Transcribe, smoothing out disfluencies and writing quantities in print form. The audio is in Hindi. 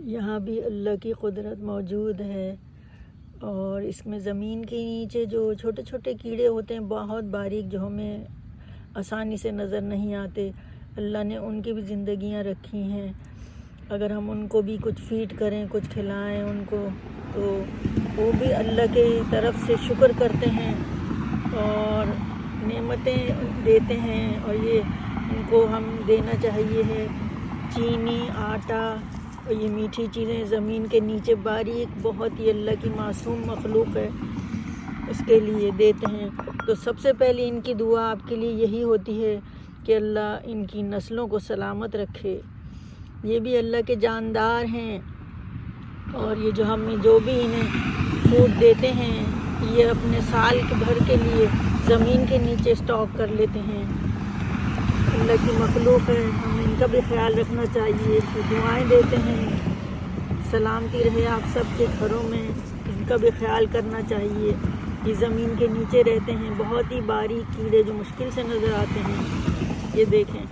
यहाँ भी अल्लाह की कुदरत मौजूद है। और इसमें ज़मीन के नीचे जो छोटे छोटे कीड़े होते हैं, बहुत बारीक, जो हमें आसानी से नज़र नहीं आते, अल्लाह ने उनकी भी ज़िंदगियाँ रखी हैं। अगर हम उनको भी कुछ फीड करें, कुछ खिलाएं उनको, तो वो भी अल्लाह के तरफ से शुक्र करते हैं और नेमतें देते हैं। और ये इनको हम देना चाहिए है चीनी, आटा और ये मीठी चीज़ें ज़मीन के नीचे बारीक, बहुत ही अल्लाह की मासूम मखलूक है, उसके लिए देते हैं। तो सबसे पहले इनकी दुआ आपके लिए यही होती है कि अल्लाह इनकी नस्लों को सलामत रखे। ये भी अल्लाह के जानदार हैं और ये जो भी इन्हें फूड देते हैं, ये अपने साल भर के लिए ज़मीन के नीचे स्टॉक कर लेते हैं। अल्लाह की मखलूक है, हमें इनका भी ख्याल रखना चाहिए। तो दुआएं देते हैं, सलामती रहे आप सबके घरों में, इनका भी ख्याल करना चाहिए। ये ज़मीन के नीचे रहते हैं, बहुत ही बारीक कीड़े जो मुश्किल से नज़र आते हैं। ये देखें।